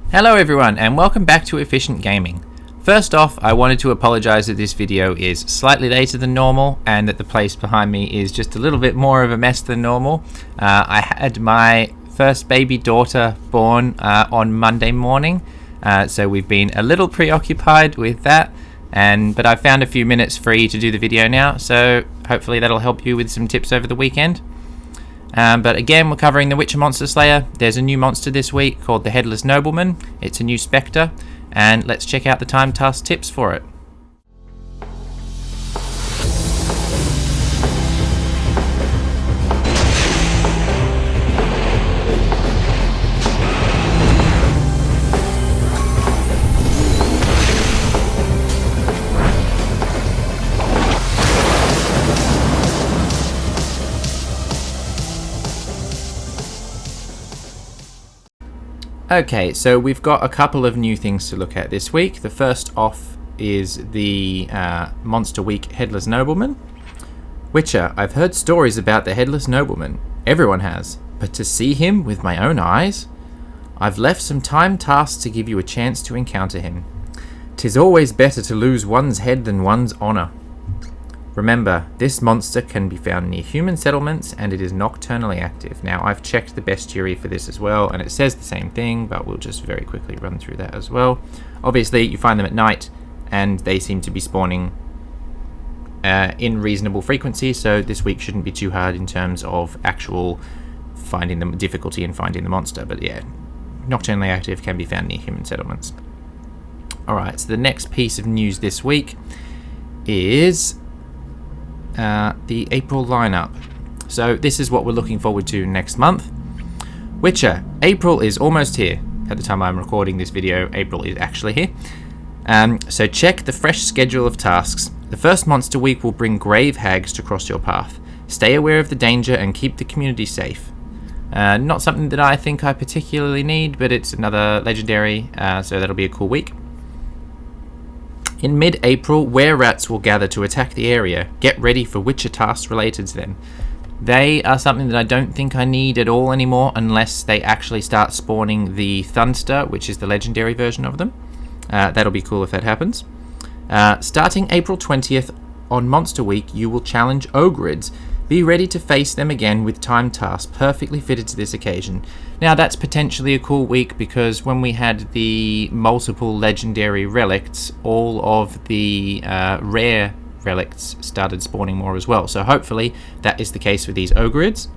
Hello everyone and welcome back to Efficient Gaming. First off, I wanted to apologise that this video is slightly later than normal and that the place behind me is just a little bit more of a mess than normal. I had my first baby daughter born on Monday morning, so we've been a little preoccupied with that, but I found a few minutes free to do the video now, so hopefully that'll help you with some tips over the weekend. But again, we're covering the Witcher Monster Slayer. There's a new monster this week called the Headless Nobleman. It's a new spectre, and let's check out the time task tips for it. Okay, so we've got a couple of new things to look at this week. The first off is the Monster Week Headless Nobleman. Witcher, I've heard stories about the Headless Nobleman. Everyone has. But to see him with my own eyes? I've left some time tasks to give you a chance to encounter him. 'Tis always better to lose one's head than one's honour. Remember, this monster can be found near human settlements and it is nocturnally active. Now, I've checked the bestiary for this as well, and it says the same thing, but we'll just very quickly run through that as well. Obviously, you find them at night, and they seem to be spawning in reasonable frequency, so this week shouldn't be too hard in terms of actual finding the difficulty in finding the monster. But yeah, nocturnally active can be found near human settlements. Alright, so the next piece of news this week is the April lineup. So this is what we're looking forward to next month. Witcher, April is almost here. At the time I'm recording this video, April is actually here. So check the fresh schedule of tasks. The first monster week will bring grave hags to cross your path. Stay aware of the danger and keep the community safe. Not something that I think I particularly need, but it's another legendary, so that'll be a cool week. In mid-April, were-rats will gather to attack the area. Get ready for Witcher tasks related to them. They are something that I don't think I need at all anymore unless they actually start spawning the Thunster, which is the legendary version of them. That'll be cool if that happens. Starting April 20th on Monster Week, you will challenge Ogrids. Be ready to face them again with time tasks perfectly fitted to this occasion. Now that's potentially a cool week because when we had the multiple legendary relicts, all of the rare relicts started spawning more as well. So hopefully that is the case with these Ogrids.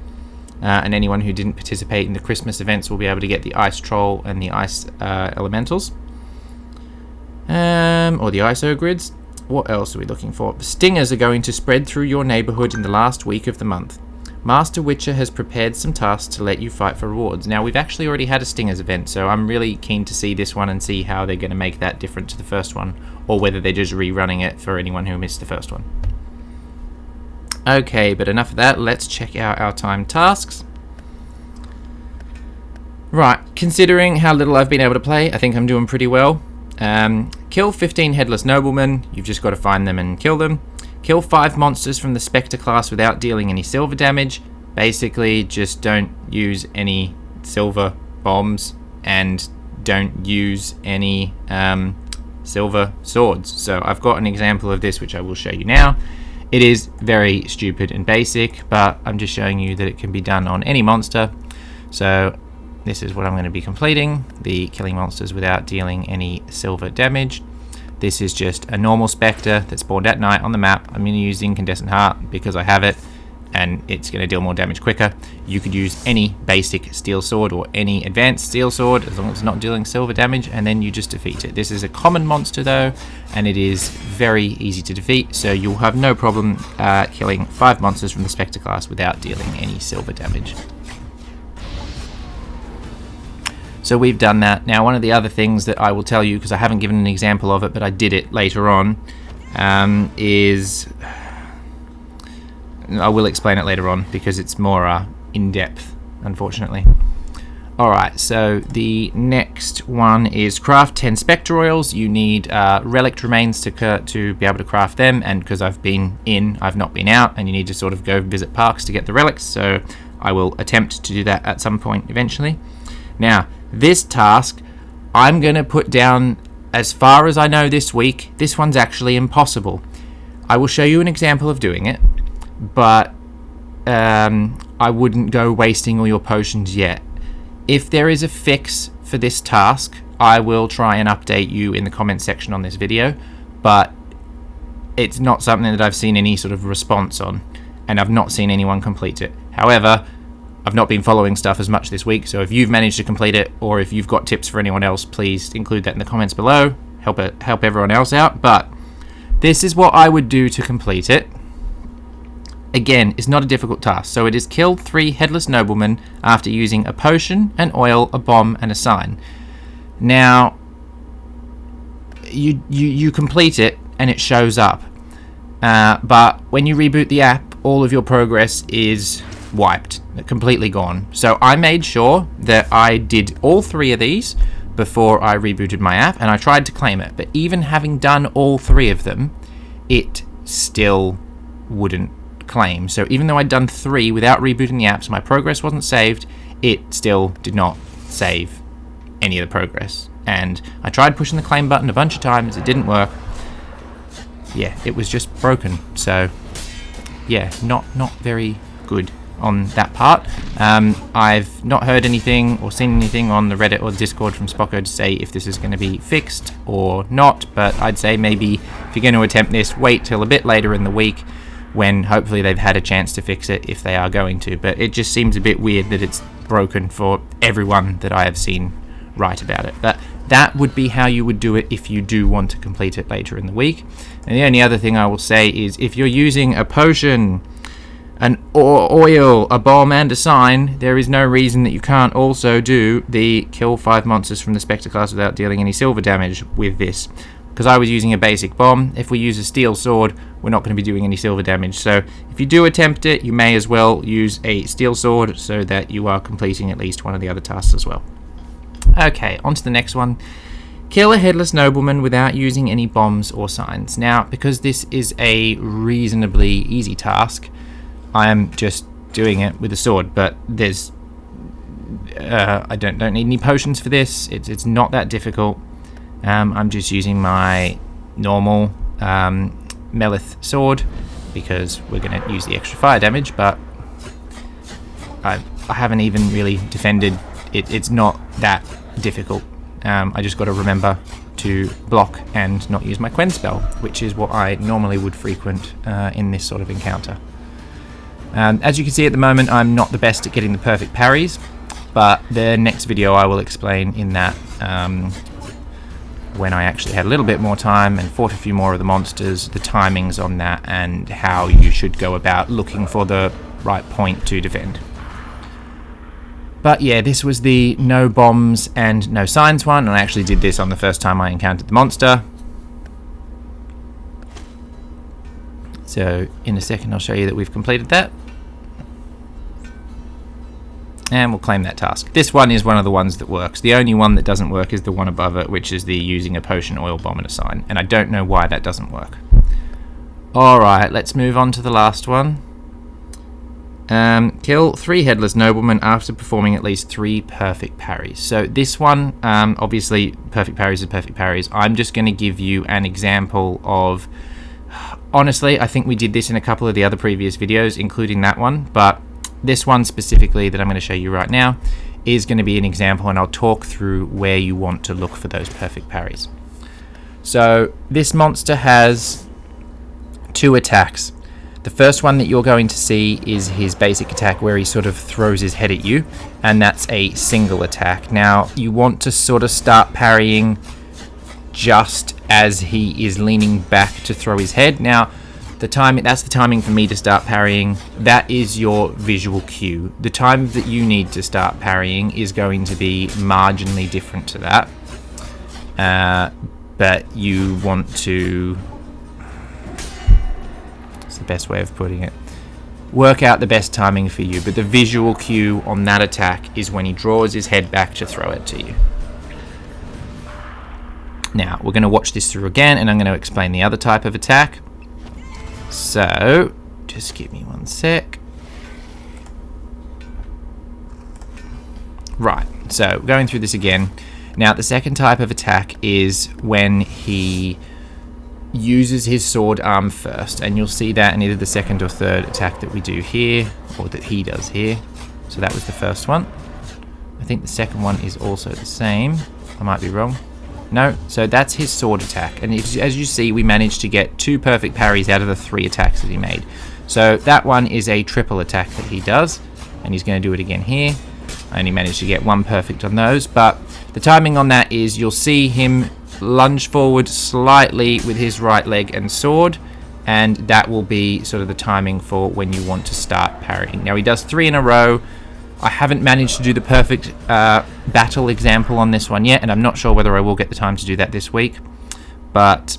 And anyone who didn't participate in the Christmas events will be able to get the Ice Troll and the Ice Elementals. Or the Ice Ogrids. What else are we looking for? Stingers are going to spread through your neighbourhood in the last week of the month. Master Witcher has prepared some tasks to let you fight for rewards. Now, we've actually already had a Stingers event, so I'm really keen to see this one and see how they're going to make that different to the first one, or whether they're just rerunning it for anyone who missed the first one. Okay, but enough of that. Let's check out our time tasks. Right, considering how little I've been able to play, I think I'm doing pretty well. Kill 15 Headless Noblemen. You've just got to find them and kill them. Kill 5 monsters from the Spectre class without dealing any silver damage. Basically, just don't use any silver bombs and don't use any silver swords. So I've got an example of this which I will show you now. It is very stupid and basic, but I'm just showing you that it can be done on any monster. So this is what I'm going to be completing, the killing monsters without dealing any silver damage. This is just a normal spectre that spawned at night on the map. I'm going to use Incandescent Heart because I have it, and it's going to deal more damage quicker. You could use any basic steel sword or any advanced steel sword as long as it's not dealing silver damage, and then you just defeat it. This is a common monster though, and it is very easy to defeat, so you'll have no problem killing 5 monsters from the Spectre class without dealing any silver damage. So we've done that. Now, one of the other things that I will tell you, because I haven't given an example of it, but I did it later on, is... I will explain it later on, because it's more in-depth, unfortunately. Alright, so the next one is craft 10 Spectre Oils. You need relic remains to be able to craft them, and because I've not been out, and you need to sort of go visit parks to get the relics, so I will attempt to do that at some point eventually. Now, this task I'm going to put down, as far as I know this week, this one's actually impossible. I will show you an example of doing it, but I wouldn't go wasting all your potions yet. If there is a fix for this task, I will try and update you in the comment section on this video, but it's not something that I've seen any sort of response on, and I've not seen anyone complete it. However, I've not been following stuff as much this week, so if you've managed to complete it, or if you've got tips for anyone else, please include that in the comments below. Help everyone else out. But this is what I would do to complete it. Again, it's not a difficult task. So it is kill 3 Headless Noblemen after using a potion, an oil, a bomb, and a sign. Now, you complete it, and it shows up. But when you reboot the app, all of your progress is wiped, completely gone. So I made sure that I did all 3 of these before I rebooted my app, and I tried to claim it. But even having done all 3 of them, it still wouldn't claim. So even though I'd done 3 without rebooting the app, so my progress wasn't saved, it still did not save any of the progress. And I tried pushing the claim button a bunch of times, it didn't work. Yeah, it was just broken. So yeah, not very good on that part. I've not heard anything or seen anything on the Reddit or the Discord from Spocko to say if this is going to be fixed or not, but I'd say maybe if you're going to attempt this, wait till a bit later in the week when hopefully they've had a chance to fix it, if they are going to. But it just seems a bit weird that it's broken for everyone that I have seen write about it. But that would be how you would do it if you do want to complete it later in the week. And the only other thing I will say is if you're using a potion, an oil, a bomb, and a sign, there is no reason that you can't also do the kill 5 monsters from the Spectre class without dealing any silver damage with this. Because I was using a basic bomb. If we use a steel sword, we're not going to be doing any silver damage. So if you do attempt it, you may as well use a steel sword so that you are completing at least one of the other tasks as well. Okay, on to the next one. Kill a Headless Nobleman without using any bombs or signs. Now, because this is a reasonably easy task, I am just doing it with a sword, but there's I don't need any potions for this. It's not that difficult. I'm just using my normal Melith sword because we're going to use the extra fire damage, but I haven't even really defended it. It's not that difficult. I just got to remember to block and not use my Quen spell, which is what I normally would frequent in this sort of encounter. As you can see at the moment, I'm not the best at getting the perfect parries, but the next video I will explain in that when I actually had a little bit more time and fought a few more of the monsters, the timings on that and how you should go about looking for the right point to defend. But yeah, this was the no bombs and no signs one, and I actually did this on the first time I encountered the monster. So in a second I'll show you that we've completed that. And we'll claim that task. This one is one of the ones that works. The only one that doesn't work is the one above it, which is the using a potion, oil, bomb, and a sign. And I don't know why that doesn't work. Alright, let's move on to the last one. Kill 3 Headless Noblemen after performing at least 3 perfect parries. So this one, obviously, perfect parries are perfect parries. I'm just going to give you an example of... Honestly, I think we did this in a couple of the other previous videos, including that one, but this one specifically that I'm going to show you right now is going to be an example, and I'll talk through where you want to look for those perfect parries. So this monster has 2 attacks. The first one that you're going to see is his basic attack where he sort of throws his head at you, and that's a single attack. Now you want to sort of start parrying just as he is leaning back to throw his head. Now that's the timing for me to start parrying. That is your visual cue. The time that you need to start parrying is going to be marginally different to that. But you want to... It's the best way of putting it. Work out the best timing for you, but the visual cue on that attack is when he draws his head back to throw it to you. Now, we're going to watch this through again, and I'm going to explain the other type of attack. So, just give me one sec. Right, so going through this again, Now, the second type of attack is when he uses his sword arm first, and you'll see that in either the second or third attack that we do here, or that he does here. So that was the first one. I think the second one is also the same. I might be wrong. No, so that's his sword attack, and as you see, we managed to get 2 perfect parries out of the 3 attacks that he made. So that one is a triple attack that he does, and he's going to do it again here. I only managed to get 1 perfect on those, but the timing on that is you'll see him lunge forward slightly with his right leg and sword, and that will be sort of the timing for when you want to start parrying. Now, he does 3 in a row. I haven't managed to do the perfect battle example on this one yet, and I'm not sure whether I will get the time to do that this week, but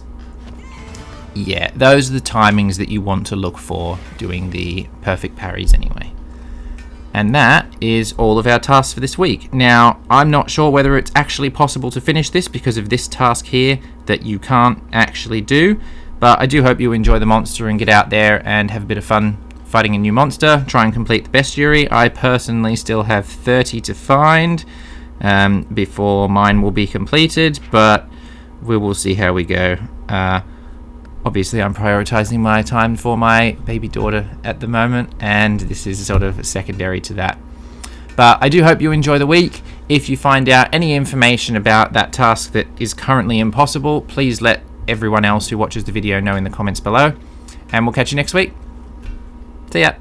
yeah, those are the timings that you want to look for doing the perfect parries anyway. And that is all of our tasks for this week. Now, I'm not sure whether it's actually possible to finish this because of this task here that you can't actually do, but I do hope you enjoy the monster and get out there and have a bit of fun fighting a new monster. Try and complete the bestiary. I personally still have 30 to find before mine will be completed, but we will see how we go. Obviously, I'm prioritizing my time for my baby daughter at the moment, and this is sort of secondary to that. But I do hope you enjoy the week. If you find out any information about that task that is currently impossible, please let everyone else who watches the video know in the comments below, and we'll catch you next week. See ya.